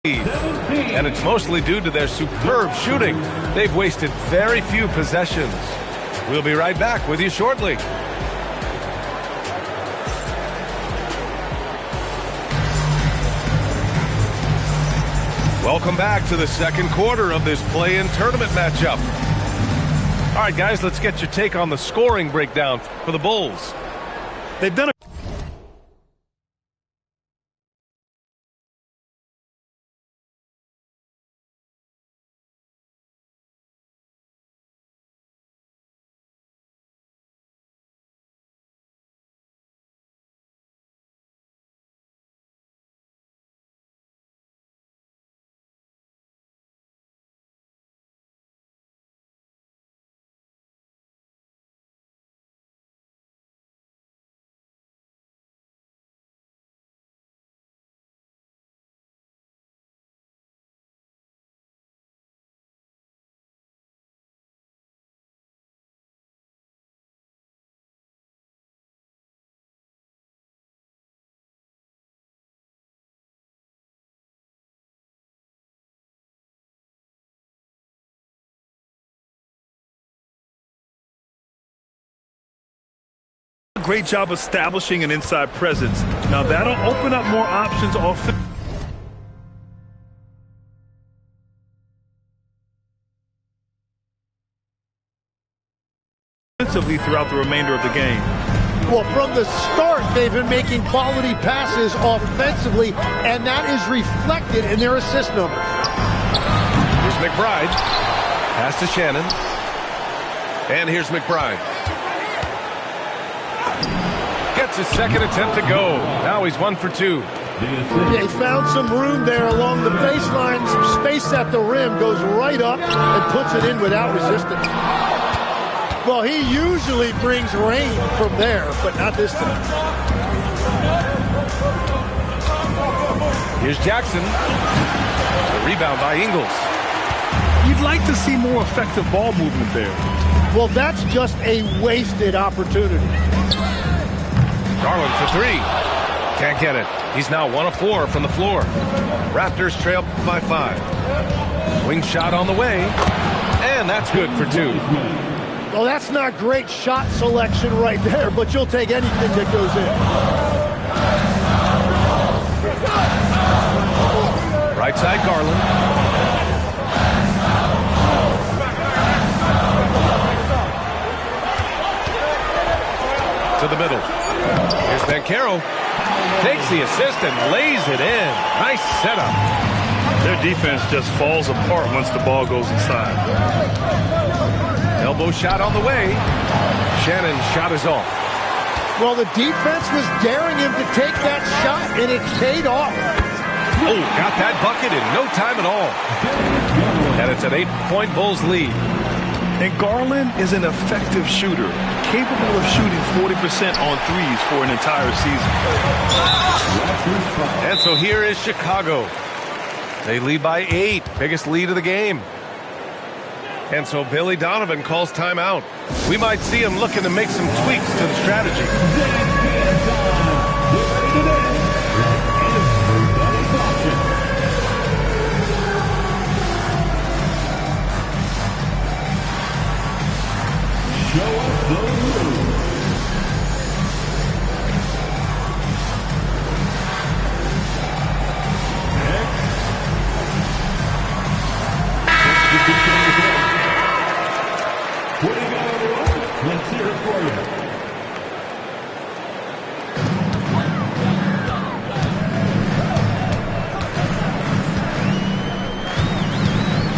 And it's mostly due to their superb shooting. They've wasted very few possessions. We'll be right back with you shortly. Welcome back to the second quarter of this play-in tournament matchup. All right, guys, let's get your take on the scoring breakdown for the Bulls. They've done a great job establishing an inside presence. Now that'll open up more options offensively throughout the remainder of the game. Well, from the start, they've been making quality passes offensively, and that is reflected in their assist number. Here's McBride. Pass to Shannon. And here's McBride. Gets his second attempt to go. Now he's 1 for 2. They found some room there along the baseline. Some space at the rim. Goes right up and puts it in without resistance. Well, he usually brings rain from there, but not this time. Here's Jackson. The rebound by Ingles. You'd like to see more effective ball movement there. Well, that's just a wasted opportunity. Garland for 3. Can't get it. He's now 1 of 4 from the floor. Raptors trail by 5. Wing shot on the way. And that's good for 2. Well, that's not great shot selection right there, but you'll take anything that goes in. Right side, Garland. To the middle. Here's Banchero. Takes the assist and lays it in. Nice setup. Their defense just falls apart once the ball goes inside. Elbow shot on the way. Shannon's shot is off. Well, the defense was daring him to take that shot, and it paid off. Oh, got that bucket in no time at all. And it's an 8-point Bulls lead. And Garland is an effective shooter, capable of shooting 40% on threes for an entire season. And so here is Chicago. They lead by 8, biggest lead of the game. And so Billy Donovan calls timeout. We might see him looking to make some tweaks to the strategy. Show us the move. Let's hear it for you.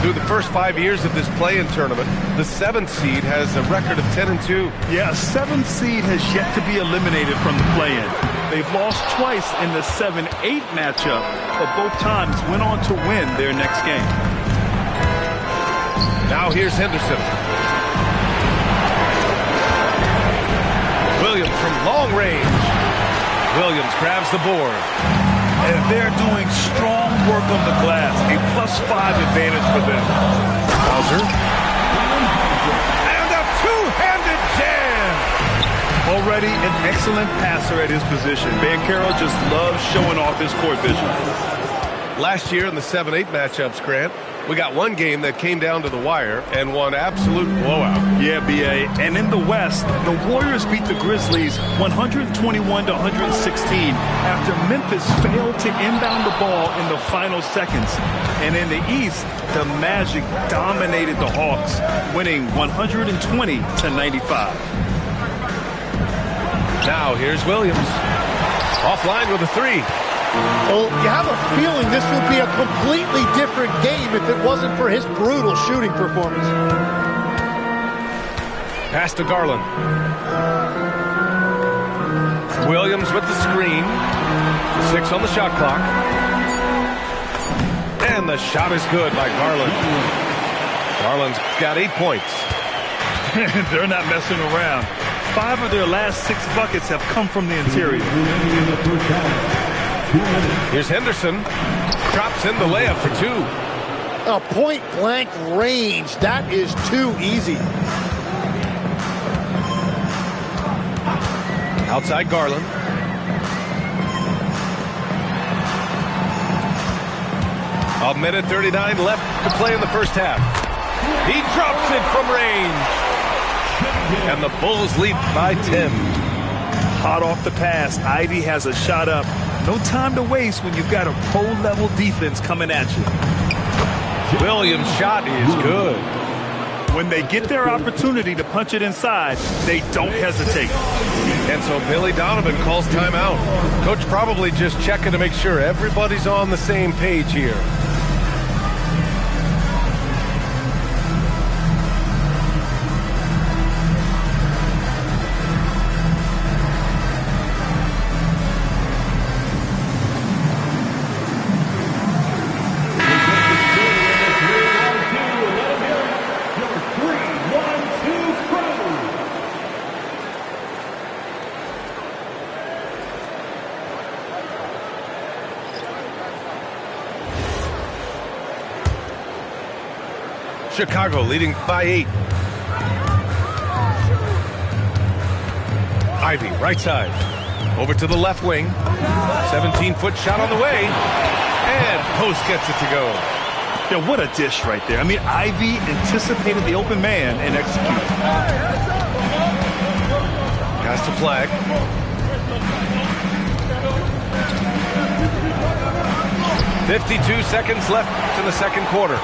Through the first 5 years of this play-in tournament, the 7th seed has a record of 10-2. Yeah, a 7th seed has yet to be eliminated from the play-in. They've lost twice in the 7-8 matchup, but both times went on to win their next game. Now here's Henderson. Williams from long range. Williams grabs the board. And they're doing strong work on the glass. A +5 advantage for them. Hauser. And a two-handed jam. Already an excellent passer at his position. Banchero just loves showing off his court vision. Last year in the 7-8 matchups, Grant, we got one game that came down to the wire and one absolute blowout. Yeah, B.A. And in the West, the Warriors beat the Grizzlies 121-116 after Memphis failed to inbound the ball in the final seconds. And in the East, the Magic dominated the Hawks, winning 120-95. Now here's Williams. Offline with a three. Well, you have a feeling this would be a completely different game if it wasn't for his brutal shooting performance. Pass to Garland. Williams with the screen. 6 on the shot clock. And the shot is good by Garland. Garland's got 8 points. They're not messing around. 5 of their last 6 buckets have come from the interior. Here's Henderson. Drops in the layup for 2. A point-blank range. That is too easy. Outside Garland. A minute 39 left to play in the first half. He drops it from range. And the Bulls lead by 10. Hot off the pass, Ivy has a shot up. No time to waste when you've got a pro-level defense coming at you. Williams' shot is good. When they get their opportunity to punch it inside, they don't hesitate. And so Billy Donovan calls timeout. Coach probably just checking to make sure everybody's on the same page here. Chicago leading by 8. Ivy, right side. Over to the left wing. 17-foot shot on the way. And Post gets it to go. Yeah, what a dish right there. I mean, Ivy anticipated the open man and executed. Pass to Flag. "52 seconds left in the second quarter."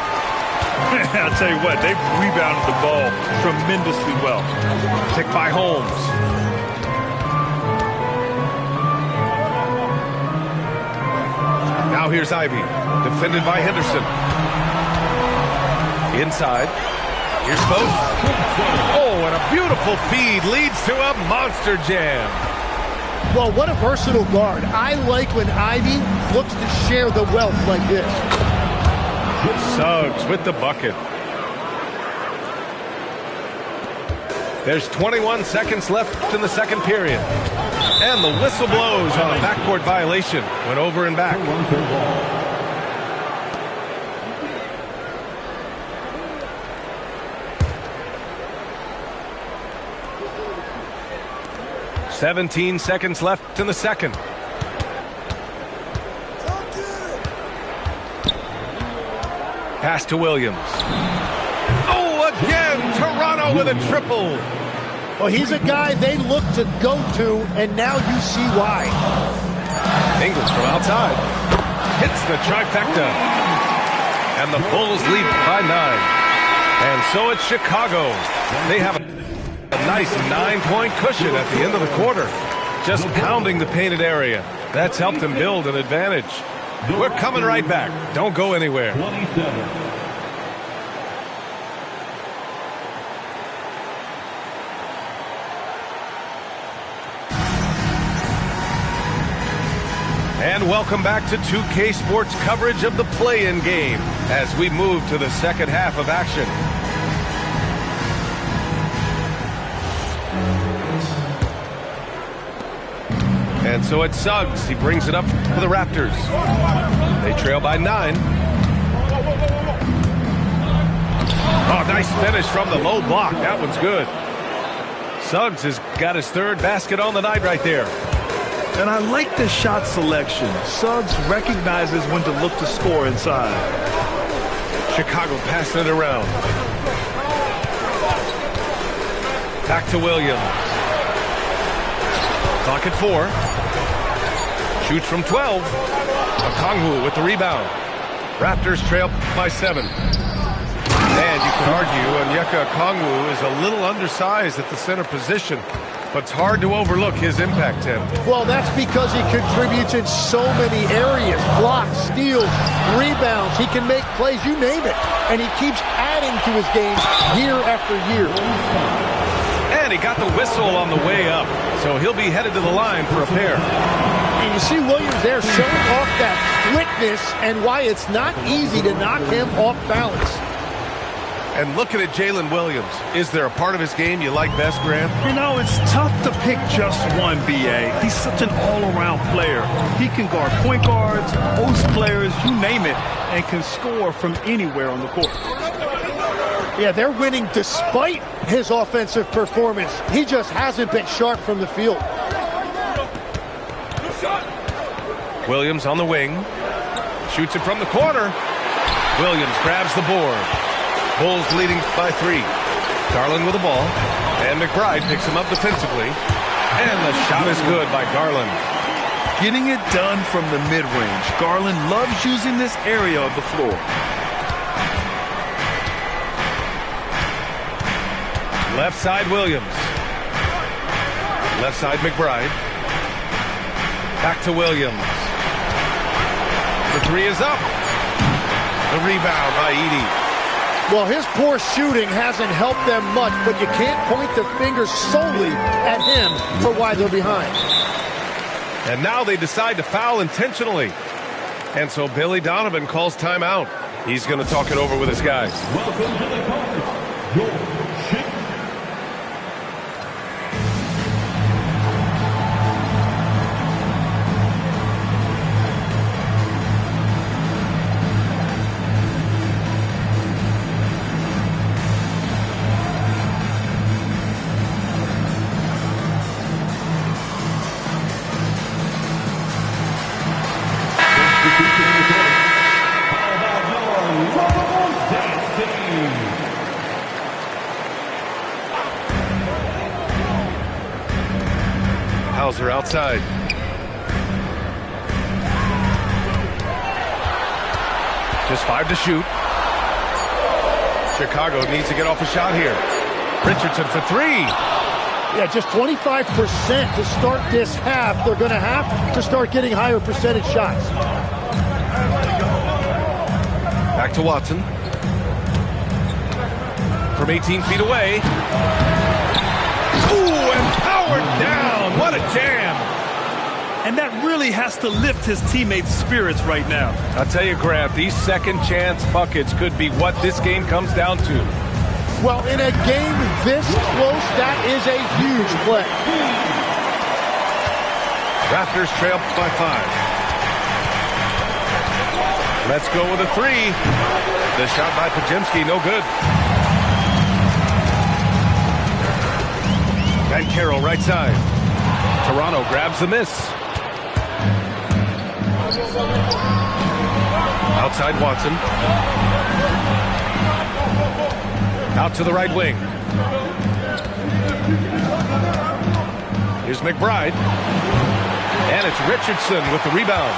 I'll tell you what, they've rebounded the ball tremendously well. Picked by Holmes. Now here's Ivy, defended by Henderson. Inside. Here's Post. Oh, and a beautiful feed leads to a monster jam. Well, what a versatile guard. I like when Ivy looks to share the wealth like this. Suggs with the bucket. There's 21 seconds left in the second period. And the whistle blows on a backcourt violation. Went over and back. 17 seconds left in the second. Pass to Williams. Oh, again, Toronto with a triple. Well, he's a guy they look to go to, and now you see why. Ingles from outside. Hits the trifecta. And the Bulls lead by 9. And so it's Chicago. They have a nice 9-point cushion at the end of the quarter. Just pounding the painted area. That's helped them build an advantage. We're coming right back. Don't go anywhere. 27. And welcome back to 2K Sports coverage of the play-in game as we move to the second half of action. And so it's Suggs. He brings it up for the Raptors. They trail by 9. Oh, nice finish from the low block. That one's good. Suggs has got his third basket on the night right there. And I like the shot selection. Suggs recognizes when to look to score inside. Chicago passing it around. Back to Williams. Clock at 4. Shoots from 12. Okongwu with the rebound. Raptors trail by 7. And you could argue Onyeka Okongwu is a little undersized at the center position, but it's hard to overlook his impact, Tim. Well, that's because he contributes in so many areas. Blocks, steals, rebounds. He can make plays, you name it. And he keeps adding to his game year after year. And he got the whistle on the way up, so he'll be headed to the line for a pair. And you see Williams there showing off that quickness and why it's not easy to knock him off balance. And looking at Jalen Williams, is there a part of his game you like best, Grant? You know, it's tough to pick just one, B.A. He's such an all-around player. He can guard point guards, post players, you name it, and can score from anywhere on the court. Yeah, they're winning despite his offensive performance. He just hasn't been sharp from the field. Williams on the wing. Shoots it from the corner. Williams grabs the board. Bulls leading by 3. Garland with the ball. And McBride picks him up defensively. And the shot is good by Garland. Getting it done from the mid-range. Garland loves using this area of the floor. Left side Williams. Left side McBride. Back to Williams. The 3 is up. The rebound by Edey. Well, his poor shooting hasn't helped them much, but you can't point the finger solely at him for why they're behind. And now they decide to foul intentionally. And so Billy Donovan calls timeout. He's going to talk it over with his guys. Welcome to the court, your Hauser outside. Just 5 to shoot. Chicago needs to get off a shot here. Richardson for 3. Yeah, just 25% to start this half. They're going to have to start getting higher percentage shots. Back to Watson. From 18 feet away. Ooh, and powered down. What a jam. And that really has to lift his teammates' spirits right now. I'll tell you, Grant, these second chance buckets could be what this game comes down to. Well, in a game this close, that is a huge play. Raptors trail by 5. Let's go with a 3. The shot by Podziemski, no good. And Carroll right side. Toronto grabs the miss. Outside Watson. Out to the right wing. Here's McBride. And it's Richardson with the rebound.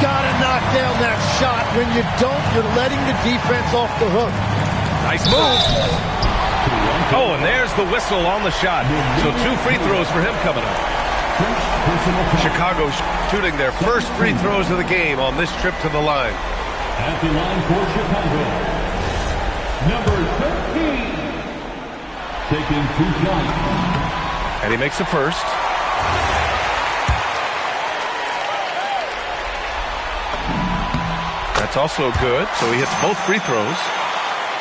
Gotta knock down that shot. When you don't, you're letting the defense off the hook. Nice move. Oh, and there's the whistle on the shot. So 2 free throws for him coming up. Chicago shooting their first free throws of the game on this trip to the line. At the line for Chicago, number 13, taking 2 shots. And he makes the first. That's also good, so he hits both free throws.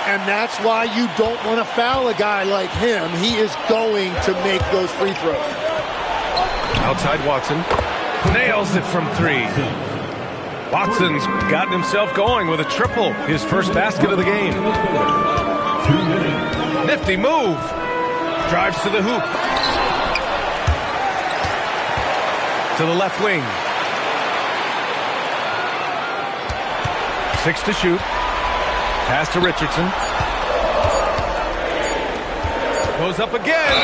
And that's why you don't want to foul a guy like him. He is going to make those free throws. Outside Watson. Nails it from 3. Watson's gotten himself going with a triple. His first basket of the game. 2 minutes. Nifty move. Drives to the hoop. To the left wing. 6 to shoot. Pass to Richardson. Goes up again.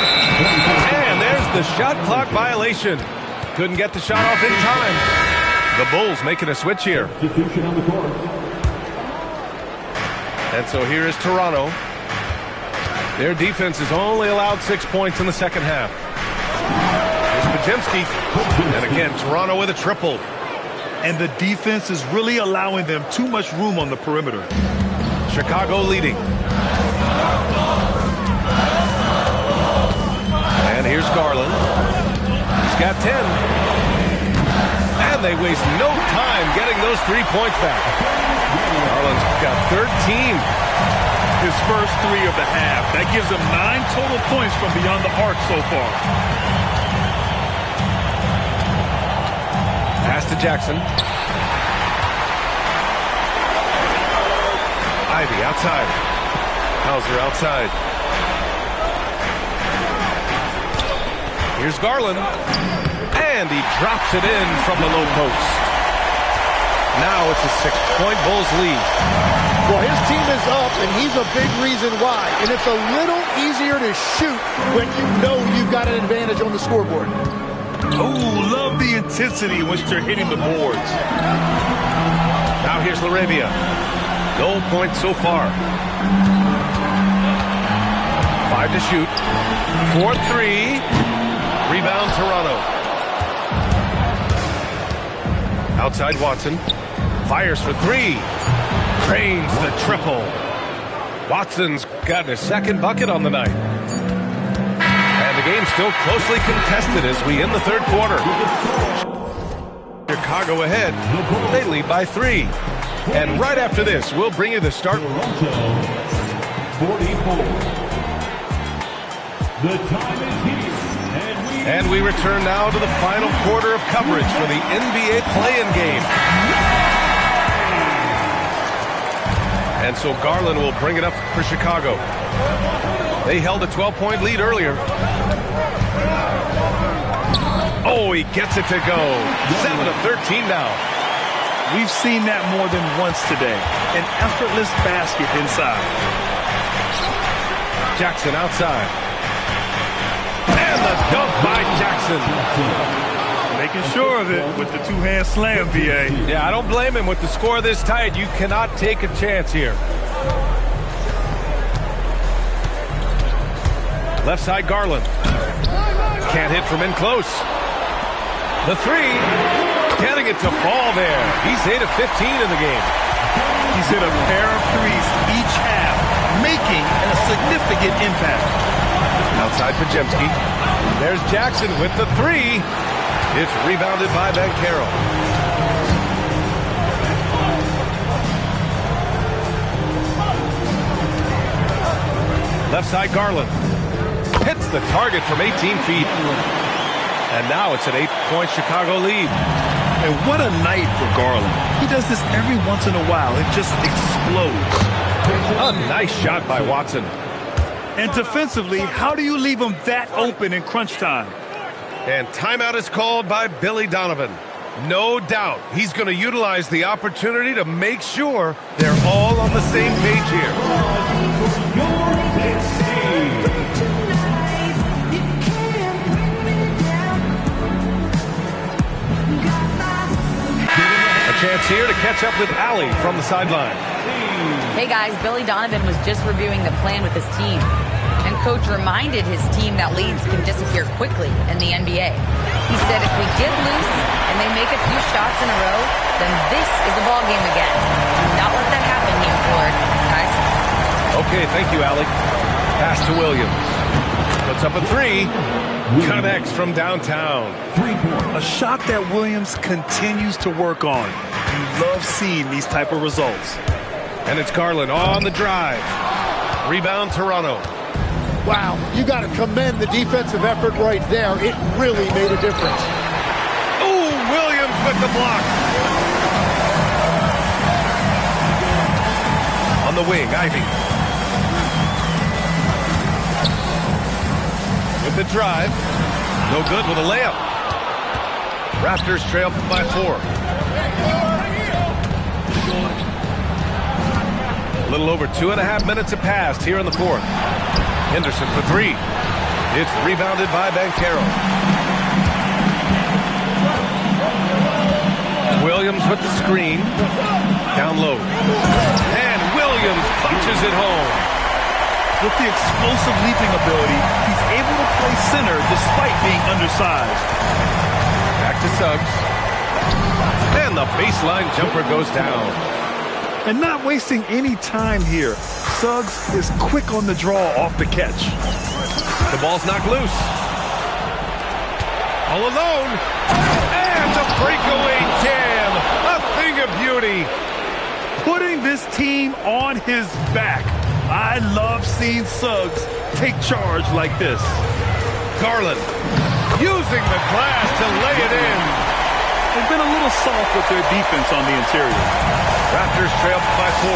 And there's the shot clock violation. Couldn't get the shot off in time. The Bulls making a switch here. Substitution on the court. And so here is Toronto. Their defense has only allowed 6 points in the second half. Here's Podziemski. And again, Toronto with a triple. And the defense is really allowing them too much room on the perimeter. Chicago leading. And here's Garland. He's got 10. And they waste no time getting those 3 points back. Garland's got 13. His first 3 of the half. That gives him 9 total points from beyond the arc so far. Pass to Jackson. Ivy outside. Hauser outside. Here's Garland. And he drops it in from the low post. Now it's a 6-point Bulls lead. Well, his team is up, and he's a big reason why. And it's a little easier to shoot when you know you've got an advantage on the scoreboard. Oh, love the intensity in which they're hitting the boards. Now here's Larabia. No points so far. 5 to shoot. 4-3. Rebound Toronto. Outside Watson. Fires for 3. Drains the triple. Watson's got his second bucket on the night. And the game's still closely contested as we end the third quarter. Chicago ahead. They lead by 3. And right after this, we'll bring you the start. 44. The time is here. And we return now to the final quarter of coverage for the NBA play-in game. And so Garland will bring it up for Chicago. They held a 12-point lead earlier. Oh, he gets it to go. 7-13 now. We've seen that more than once today. An effortless basket inside. Jackson outside. And the dunk by Jackson. Making sure of it with the two-hand slam, VA. Yeah, I don't blame him with the score this tight. You cannot take a chance here. Left side Garland. Can't hit from in close. The 3. Getting it to fall there. He's 8 of 15 in the game. He's hit a pair of threes each half, making a significant impact. Outside Podziemski. There's Jackson with the 3. It's rebounded by Banchero. Left side Garland. Hits the target from 18 feet. And now it's an 8-point Chicago lead. And what a night for Garland. He does this every once in a while. It just explodes. A nice shot by Watson. And defensively, how do you leave him that open in crunch time? And timeout is called by Billy Donovan. No doubt he's going to utilize the opportunity to make sure they're all on the same page here. A chance here to catch up with Allie from the sideline. Hey guys, Billy Donovan was just reviewing the plan with his team. And coach reminded his team that leads can disappear quickly in the NBA. He said if we get loose and they make a few shots in a row, then this is a ball game again. Do not let that happen, he implored. Guys. Okay, thank you, Allie. Pass to Williams. Puts up a 3. Connects from downtown. A shot that Williams continues to work on. You love seeing these type of results. And it's Garland on the drive. Rebound Toronto. Wow, you got to commend the defensive effort right there. It really made a difference. Ooh, Williams with the block. On the wing, Ivy. With the drive. No good with a layup. Raptors trail by 4. A little over 2.5 minutes have passed here in the fourth. Henderson for 3. It's rebounded by Banchero. Williams with the screen. Down low. And Williams punches it home. With the explosive leaping ability, he's able to play center despite being undersized. Back to Suggs. And the baseline jumper goes down. And not wasting any time here. Suggs is quick on the draw off the catch. The ball's knocked loose. All alone. And the breakaway jam. A thing of beauty. Putting this team on his back. I love seeing Suggs take charge like this. Garland using the glass to lay it in. They've been a little soft with their defense on the interior. Raptors trail by 4.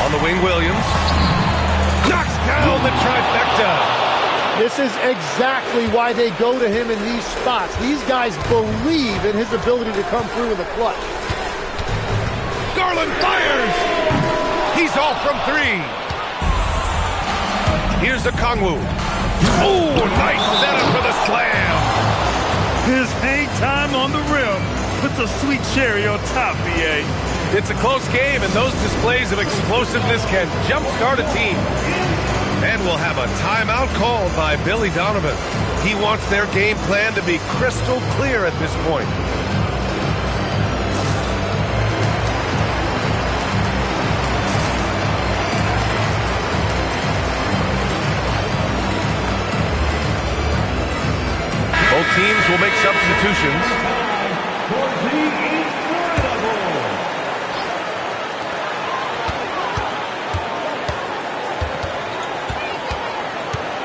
On the wing, Williams knocks down the trifecta. This is exactly why they go to him in these spots. These guys believe in his ability to come through in the clutch. Garland fires. He's off from 3. Here's Okongwu. Oh, nice setup for the slam. His hang time on the rim puts a sweet cherry on top, BA. It's a close game, and those displays of explosiveness can jumpstart a team. And we'll have a timeout called by Billy Donovan. He wants their game plan to be crystal clear at this point. Both teams will make substitutions.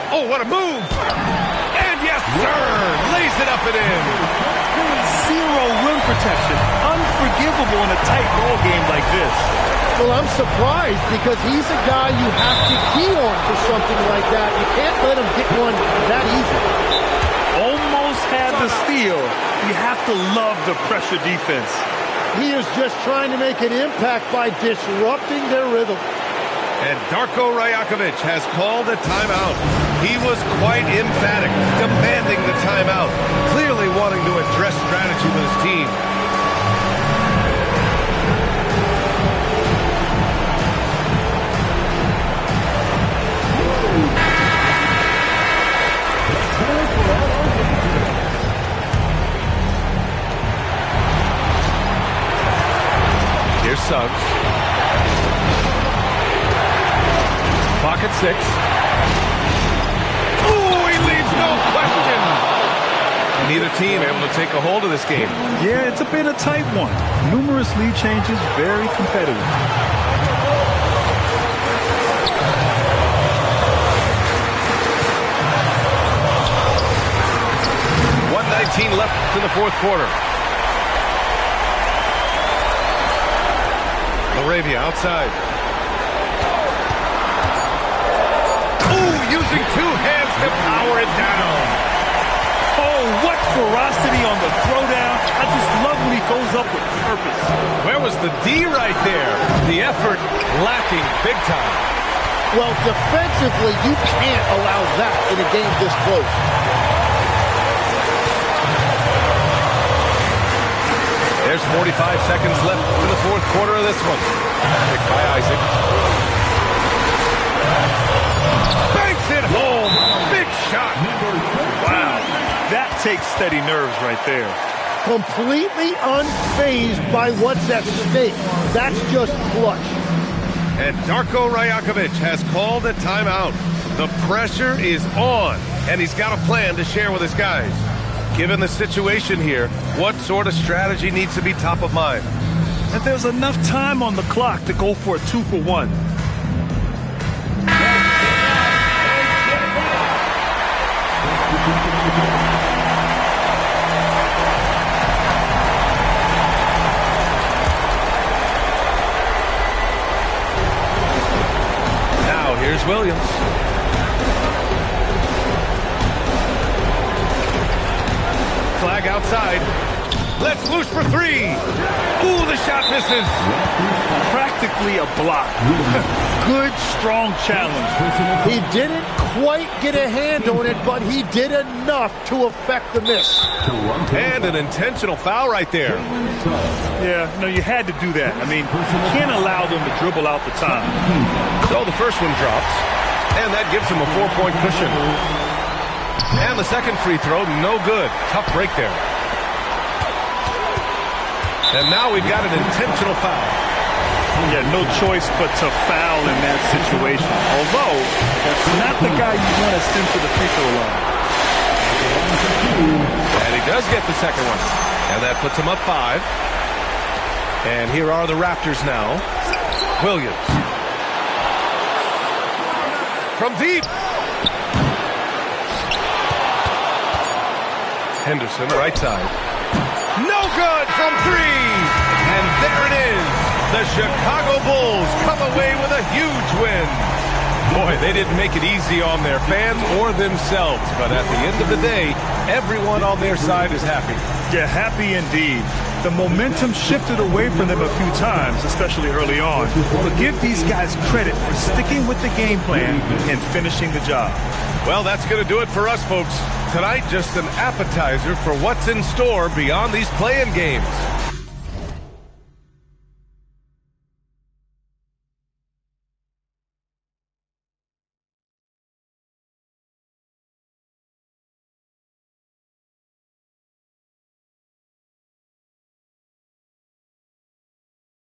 Oh, what a move! And yes, sir! Lays it up and in. Zero rim protection. Unforgivable in a tight ball game like this. Well, I'm surprised because he's a guy you have to key on for something like that. You can't let him get one that easy. Almost had the steal. You have to love the pressure defense. He is just trying to make an impact by disrupting their rhythm. And Darko Rajakovic has called a timeout. He was quite emphatic, demanding the timeout, clearly wanting to address strategy with his team. Here's Suggs. Clock at 6. Ooh, he leaves no question. Neither team able to take a hold of this game. Yeah, it's a bit a tight one. Numerous lead changes, very competitive. 1:19 left in the fourth quarter. Arabia outside. Ooh, using 2 hands to power it down. Oh, what ferocity on the throwdown. I just love when he goes up with purpose. Where was the D right there? The effort lacking big time. Well, defensively, you can't allow that in a game this close. There's 45 seconds left in the fourth quarter of this one. Picked by Isaac. Banks it home. Big shot. Wow. That takes steady nerves right there. Completely unfazed by what's at stake. That's just clutch. And Darko Rajakovic has called a timeout. The pressure is on, and he's got a plan to share with his guys. Given the situation here, what sort of strategy needs to be top of mind? And there's enough time on the clock to go for a 2-for-1. Now here's Williams. outside. Let's loose for three. Ooh, the shot misses. Practically a block. Good, strong challenge. He didn't quite get a hand on it, but he did enough to affect the miss. And an intentional foul right there. Yeah, no, you had to do that. I mean, you can't allow them to dribble out the time. So the first one drops, and that gives him a 4-point cushion. And the second free throw, no good. Tough break there. And now we've got an intentional foul. Yeah, no choice but to foul in that situation. Although, that's not the guy you want to send to the free throw line. And he does get the second one. And that puts him up 5. And here are the Raptors now. Williams. From deep. Henderson, right side. No good from 3. And there it is. The Chicago Bulls come away with a huge win. Boy, they didn't make it easy on their fans or themselves. But at the end of the day, everyone on their side is happy. Yeah, happy indeed. The momentum shifted away from them a few times, especially early on. But give these guys credit for sticking with the game plan and finishing the job. Well, that's going to do it for us, folks. Tonight, just an appetizer for what's in store beyond these play-in games.